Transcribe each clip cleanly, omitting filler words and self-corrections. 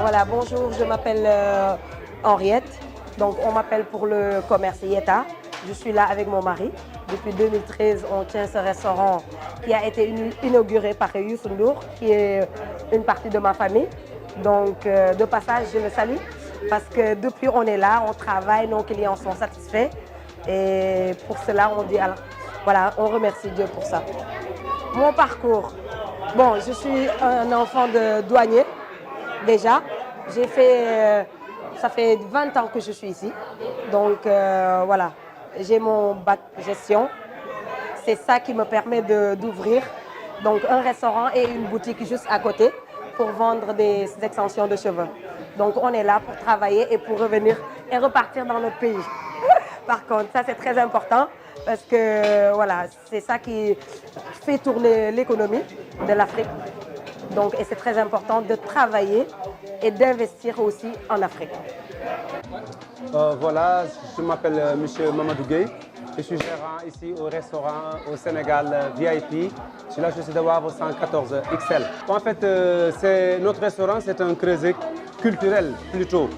Voilà, bonjour, je m'appelle Henriette. Donc, on m'appelle pour le commerce Yeta. Je suis là avec mon mari. Depuis 2013, on tient ce restaurant qui a été inauguré par Youssou N'Dour, qui est une partie de ma famille. Donc, de passage, je le salue parce que depuis on est là, on travaille, nos clients sont satisfaits. Et pour cela, on dit, voilà, on remercie Dieu pour ça. Mon parcours, bon, je suis un enfant de douanier déjà. J'ai fait, ça fait 20 ans que je suis ici. Donc voilà, j'ai mon bac gestion. C'est ça qui me permet d'ouvrir donc un restaurant et une boutique juste à côté pour vendre des extensions de cheveux. Donc on est là pour travailler et pour revenir et repartir dans notre pays. Par contre, ça c'est très important parce que voilà, c'est ça qui fait tourner l'économie de l'Afrique. Donc, et c'est très important de travailler et d'investir aussi en Afrique. Voilà, je m'appelle M. Mamadou Gueye. Je suis gérant ici au restaurant au Sénégal VIP. Je suis là, je suis de Wavre 114 XL. En fait, notre restaurant, c'est un creuset culturel plutôt.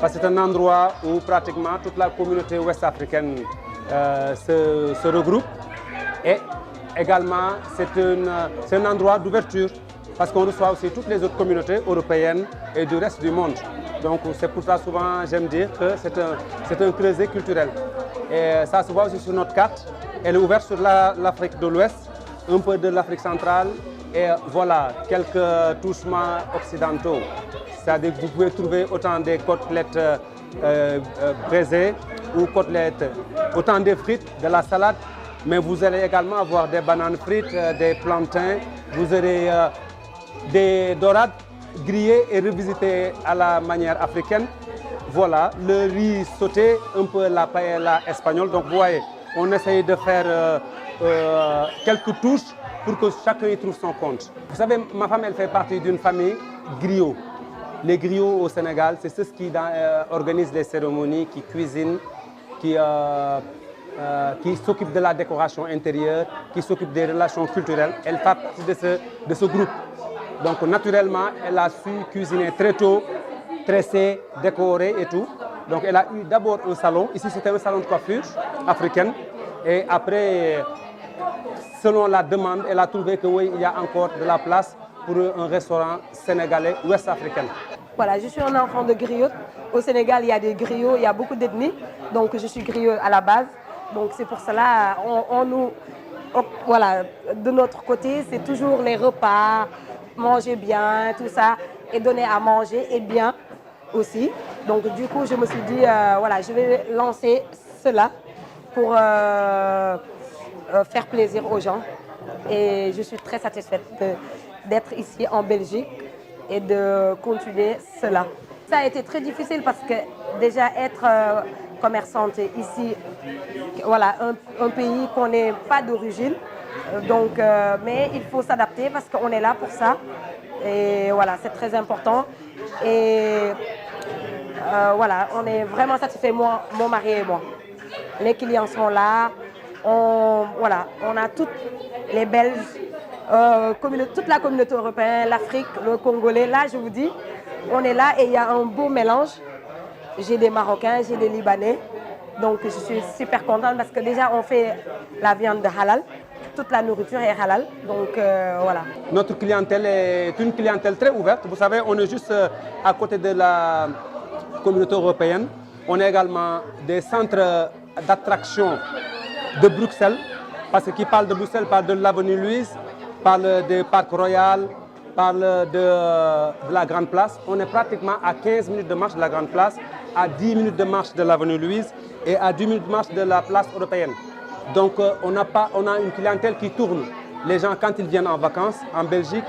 Parce que c'est un endroit où pratiquement toute la communauté ouest-africaine se regroupe. Et également, c'est un endroit d'ouverture parce qu'on reçoit aussi toutes les autres communautés européennes et du reste du monde. Donc c'est pour ça souvent j'aime dire que c'est un creuset culturel. Et ça se voit aussi sur notre carte. Elle est ouverte sur l'Afrique de l'Ouest, un peu de l'Afrique centrale et voilà, quelques touchements occidentaux. C'est-à-dire que vous pouvez trouver autant des côtelettes braisées ou côtelettes, autant des frites, de la salade, mais vous allez également avoir des bananes frites, des plantains, vous aurez des dorades grillées et revisitées à la manière africaine. Voilà, le riz sauté, un peu la paella espagnole. Donc vous voyez, on essaye de faire quelques touches pour que chacun y trouve son compte. Vous savez, ma femme, elle fait partie d'une famille griot. Les griots au Sénégal, c'est ceux qui organisent les cérémonies, qui cuisinent, qui s'occupent de la décoration intérieure, qui s'occupent des relations culturelles. Elle fait partie de ce groupe. Donc naturellement, elle a su cuisiner très tôt, tresser, décorer et tout. Donc elle a eu d'abord un salon. Ici, c'était un salon de coiffure africaine. Et après, selon la demande, elle a trouvé que oui, il y a encore de la place pour un restaurant sénégalais ouest-africain. Voilà, je suis un enfant de griot. Au Sénégal, il y a des griots, il y a beaucoup d'ethnies. Donc je suis griot à la base. Donc c'est pour cela, voilà, de notre côté, c'est toujours les repas, manger bien, tout ça, et donner à manger et bien aussi. Donc du coup, je me suis dit, voilà, je vais lancer cela pour faire plaisir aux gens. Et je suis très satisfaite d'être ici en Belgique et de continuer cela. Ça a été très difficile parce que déjà être commerçante ici, voilà, un pays qu'on n'est pas d'origine. Donc, mais il faut s'adapter parce qu'on est là pour ça. Et voilà, c'est très important. Et voilà, on est vraiment satisfaits, mon mari et moi. Les clients sont là. Voilà, on a toutes les Belges, toute la communauté européenne, l'Afrique, le Congolais. Là, je vous dis, on est là et il y a un beau mélange. J'ai des Marocains, j'ai des Libanais. Donc, je suis super contente parce que déjà, on fait la viande de halal. Toute la nourriture est halal. Donc, voilà. Notre clientèle est une clientèle très ouverte. Vous savez, on est juste à côté de la communauté européenne. On a également des centres d'attraction de Bruxelles. Parce que qui parle de Bruxelles parle de l'avenue Louise, parle du Parc Royal, parle de la Grande Place. On est pratiquement à 15 minutes de marche de la Grande Place, à 10 minutes de marche de l'avenue Louise et à 10 minutes de marche de la place européenne. Donc on a une clientèle qui tourne. Les gens, quand ils viennent en vacances en Belgique,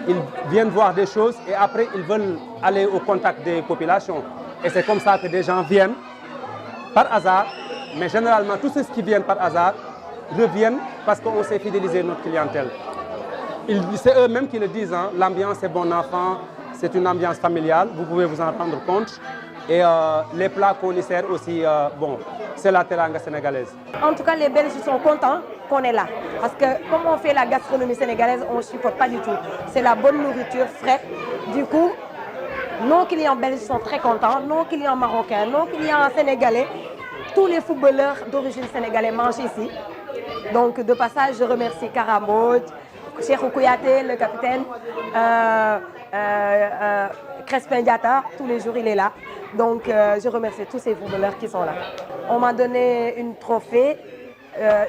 ils viennent voir des choses et après ils veulent aller au contact des populations. Et c'est comme ça que des gens viennent par hasard, mais généralement tous ceux qui viennent par hasard reviennent parce qu'on sait fidéliser notre clientèle. C'est eux-mêmes qui le disent, hein, l'ambiance est bon enfant, c'est une ambiance familiale, vous pouvez vous en rendre compte. Et les plats qu'on y sert aussi, bon, c'est la teranga sénégalaise. En tout cas, les Belges sont contents qu'on est là. Parce que comme on fait la gastronomie sénégalaise, on ne chipote pas du tout. C'est la bonne nourriture fraîche. Du coup, Nos clients belges sont très contents, nos clients marocains, nos clients sénégalais, tous les footballeurs d'origine sénégalaise mangent ici. Donc de passage, je remercie Karambod, Cheikhou Kouyaté, le capitaine, Crespin Diatta, tous les jours il est là. Donc je remercie tous ces footballeurs qui sont là. On m'a donné une trophée,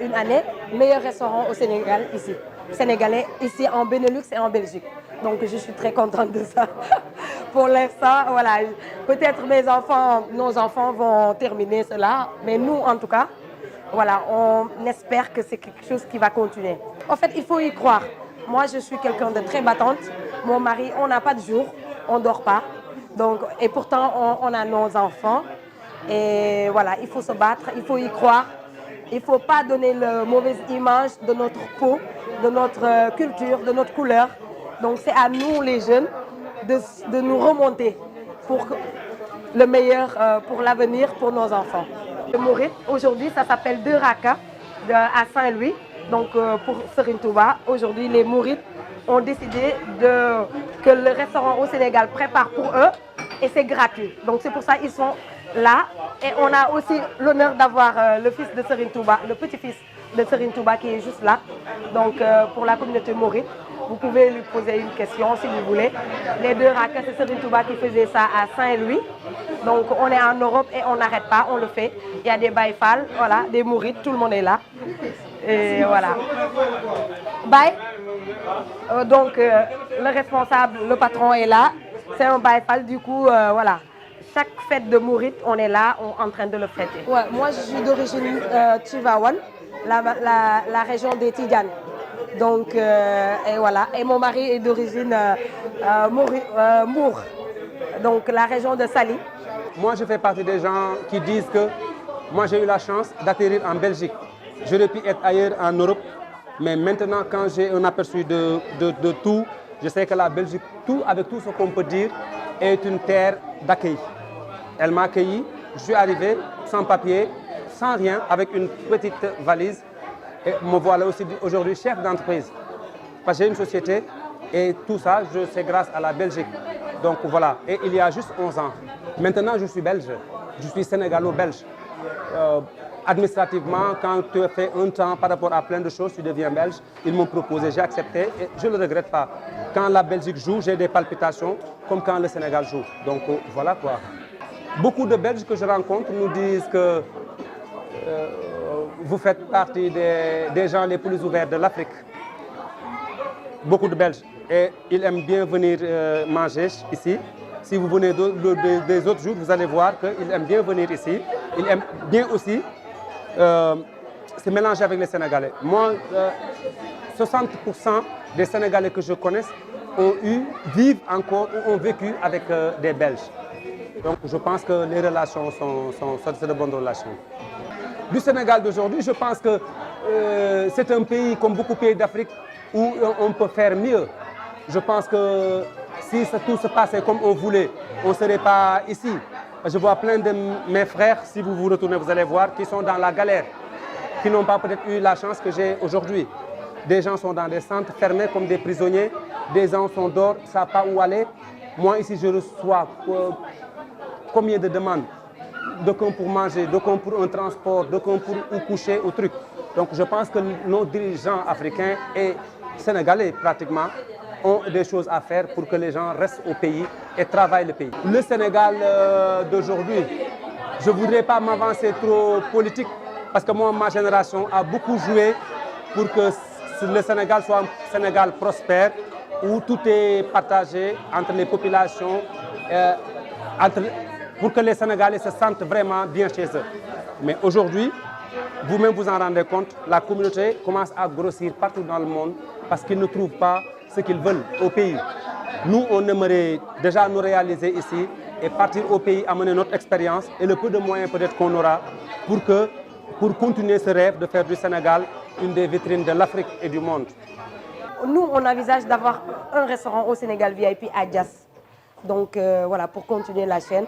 une année, meilleur restaurant au Sénégal ici. Sénégalais ici en Benelux et en Belgique. Donc je suis très contente de ça. Pour l'instant, voilà, peut-être nos enfants vont terminer cela, mais nous en tout cas, voilà, on espère que c'est quelque chose qui va continuer. En fait, il faut y croire. Moi, je suis quelqu'un de très battante. Mon mari, on n'a pas de jour, on ne dort pas. Donc, et pourtant, on a nos enfants. Et voilà, il faut se battre, il faut y croire. Il ne faut pas donner la mauvaise image de notre peau, de notre culture, de notre couleur. Donc, c'est à nous, les jeunes, de nous remonter pour le meilleur, pour l'avenir, pour nos enfants. Le Mouride, aujourd'hui, ça s'appelle Deux Raka à Saint-Louis. Donc, pour Serigne Touba, aujourd'hui, les Mourides ont décidé que le restaurant au Sénégal prépare pour eux et c'est gratuit. Donc, c'est pour ça qu'ils sont là. Et on a aussi l'honneur d'avoir le fils de Serigne Touba, le petit-fils de Serigne Touba qui est juste là. Donc, pour la communauté Mouride, vous pouvez lui poser une question si vous voulez. Les Deux Raka, c'est Serigne Touba qui faisait ça à Saint-Louis. Donc, on est en Europe et on n'arrête pas, on le fait. Il y a des Baye Fall, voilà, des Mourides, tout le monde est là. Et voilà. Baye, donc le responsable, le patron est là. C'est un Baye Fall, du coup, voilà. Chaque fête de Mouride, on est là, en train de le fêter. Ouais, moi, je suis d'origine Tivaouane, la région des Tidjanes. Donc, et voilà. Et mon mari est d'origine Mour, donc la région de Sali. Moi, je fais partie des gens qui disent que moi, j'ai eu la chance d'atterrir en Belgique. J'aurais pu être ailleurs en Europe, mais maintenant, quand j'ai un aperçu de tout, je sais que la Belgique, avec tout ce qu'on peut dire, est une terre d'accueil. Elle m'a accueilli, je suis arrivé sans papier, sans rien, avec une petite valise. Et me voilà aussi aujourd'hui chef d'entreprise. Parce que j'ai une société et tout ça, c'est grâce à la Belgique. Donc voilà, et il y a juste 11 ans. Maintenant, je suis belge, je suis sénégalo-belge. Administrativement, quand tu as fait un temps par rapport à plein de choses, tu deviens belge. Ils m'ont proposé, j'ai accepté et je ne le regrette pas. Quand la Belgique joue, j'ai des palpitations comme quand le Sénégal joue. Donc voilà quoi. Beaucoup de Belges que je rencontre nous disent que vous faites partie des gens les plus ouverts de l'Afrique. Beaucoup de Belges. Et ils aiment bien venir manger ici. Si vous venez des autres jours, vous allez voir qu'ils aiment bien venir ici. Ils aiment bien aussi se mélanger avec les Sénégalais. Moi, 60% des Sénégalais que je connais vivent encore ou ont vécu avec des Belges. Donc je pense que les relations sont de bonnes relations. Du Sénégal d'aujourd'hui, je pense que c'est un pays comme beaucoup de pays d'Afrique où on peut faire mieux. Je pense que si tout se passait comme on voulait, on ne serait pas ici. Je vois plein de mes frères, si vous vous retournez, vous allez voir, qui sont dans la galère, qui n'ont pas peut-être eu la chance que j'ai aujourd'hui. Des gens sont dans des centres fermés comme des prisonniers, des gens sont dehors, ne savent pas où aller. Moi ici, je reçois combien de demandes, de qu'on pour manger, de qu'on pour un transport, de qu'on pour où coucher, au truc. Donc je pense que nos dirigeants africains et sénégalais pratiquement ont des choses à faire pour que les gens restent au pays et travaillent le pays. Le Sénégal d'aujourd'hui, je ne voudrais pas m'avancer trop politique parce que moi, ma génération a beaucoup joué pour que le Sénégal soit un Sénégal prospère où tout est partagé entre les populations, pour que les Sénégalais se sentent vraiment bien chez eux. Mais aujourd'hui, vous-même vous en rendez compte, la communauté commence à grossir partout dans le monde parce qu'ils ne trouvent pas ce qu'ils veulent au pays. Nous, on aimerait déjà nous réaliser ici et partir au pays, amener notre expérience et le peu de moyens peut-être qu'on aura pour continuer ce rêve de faire du Sénégal une des vitrines de l'Afrique et du monde. Nous, on envisage d'avoir un restaurant au Sénégal VIP à Dias. Donc voilà, pour continuer la chaîne,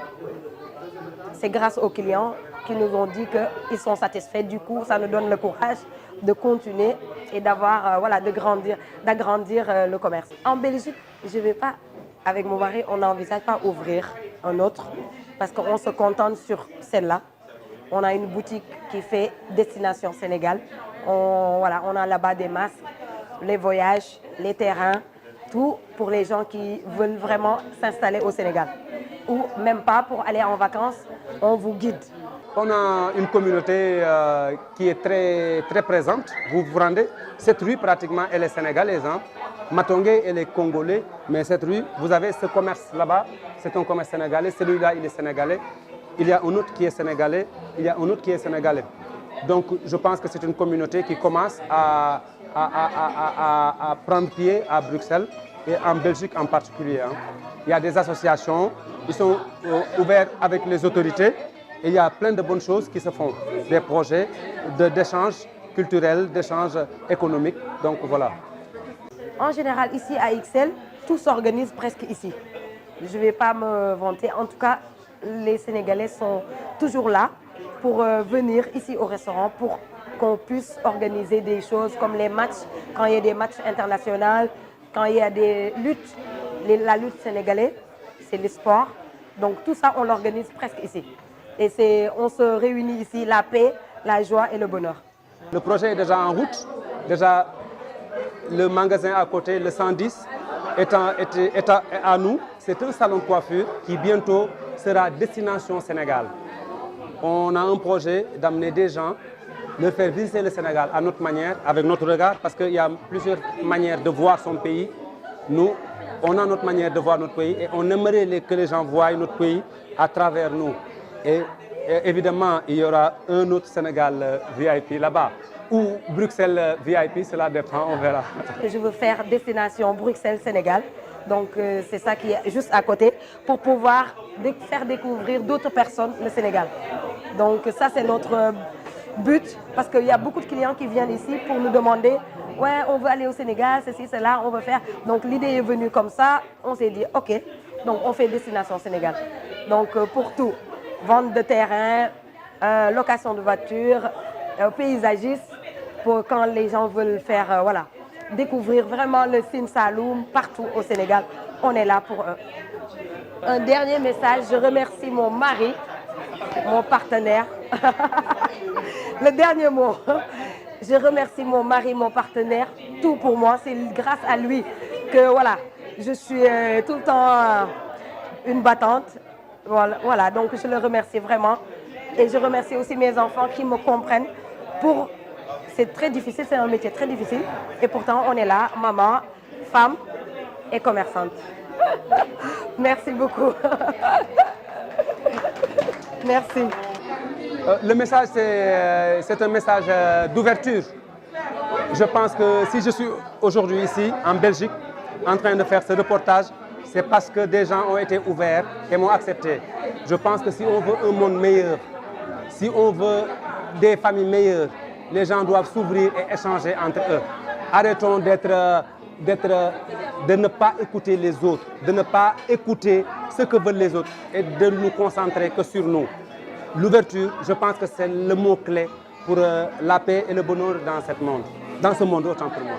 c'est grâce aux clients qui nous ont dit qu'ils sont satisfaits. Du coup, ça nous donne le courage de continuer et d'avoir, voilà, d'agrandir le commerce. En Belgique, je ne vais pas avec mon mari, on n'envisage pas ouvrir un autre parce qu'on se contente sur celle-là. On a une boutique qui fait destination Sénégal. On a là-bas des masques, les voyages, les terrains, tout pour les gens qui veulent vraiment s'installer au Sénégal. Ou même pas pour aller en vacances, on vous guide. On a une communauté qui est très, très présente. Vous vous rendez, cette rue pratiquement, elle est sénégalaise. Hein? Matongé, elle est congolais, mais cette rue, vous avez ce commerce là-bas, c'est un commerce sénégalais. Celui-là, il est sénégalais. Il y a un autre qui est sénégalais. Il y a un autre qui est sénégalais. Donc, je pense que c'est une communauté qui commence à prendre pied à Bruxelles et en Belgique en particulier. Hein. Il y a des associations, ils sont ouverts avec les autorités. Et il y a plein de bonnes choses qui se font, des projets d'échange culturel, d'échange économique. Donc voilà. En général, ici à XL, tout s'organise presque ici. Je ne vais pas me vanter. En tout cas, les Sénégalais sont toujours là pour venir ici au restaurant pour qu'on puisse organiser des choses comme les matchs, quand il y a des matchs internationaux, quand il y a des luttes. La lutte sénégalaise, c'est le sport. Donc tout ça, on l'organise presque ici. Et on se réunit ici, la paix, la joie et le bonheur. Le projet est déjà en route. Déjà, le magasin à côté, le 110, est à nous. C'est un salon de coiffure qui bientôt sera destination Sénégal. On a un projet d'amener des gens, de faire visiter le Sénégal à notre manière, avec notre regard, parce qu'il y a plusieurs manières de voir son pays. Nous, on a notre manière de voir notre pays et on aimerait que les gens voient notre pays à travers nous. Et évidemment, il y aura un autre Sénégal VIP là-bas. Ou Bruxelles VIP, cela dépend, on verra. Je veux faire destination Bruxelles-Sénégal. Donc c'est ça qui est juste à côté pour pouvoir faire découvrir d'autres personnes le Sénégal. Donc ça c'est notre but parce qu'il y a beaucoup de clients qui viennent ici pour nous demander « Ouais, on veut aller au Sénégal, ceci, cela, on veut faire… » Donc l'idée est venue comme ça, on s'est dit « Ok, donc on fait destination Sénégal. » Donc pour tout. Vente de terrain, location de voitures, paysagiste, pour quand les gens veulent faire, découvrir vraiment le Sine Saloum partout au Sénégal. On est là pour eux. Un dernier message, je remercie mon mari, mon partenaire. Le dernier mot, je remercie mon mari, mon partenaire, tout pour moi. C'est grâce à lui que je suis tout le temps une battante. Voilà, donc je le remercie vraiment. Et je remercie aussi mes enfants qui me comprennent. C'est très difficile, c'est un métier très difficile. Et pourtant, on est là, maman, femme et commerçante. Merci beaucoup. Merci. Le message, c'est un message d'ouverture. Je pense que si je suis aujourd'hui ici, en Belgique, en train de faire ce reportage, c'est parce que des gens ont été ouverts et m'ont accepté. Je pense que si on veut un monde meilleur, si on veut des familles meilleures, les gens doivent s'ouvrir et échanger entre eux. Arrêtons de ne pas écouter les autres, de ne pas écouter ce que veulent les autres et de nous concentrer que sur nous. L'ouverture, je pense que c'est le mot-clé pour la paix et le bonheur dans ce monde autant pour moi.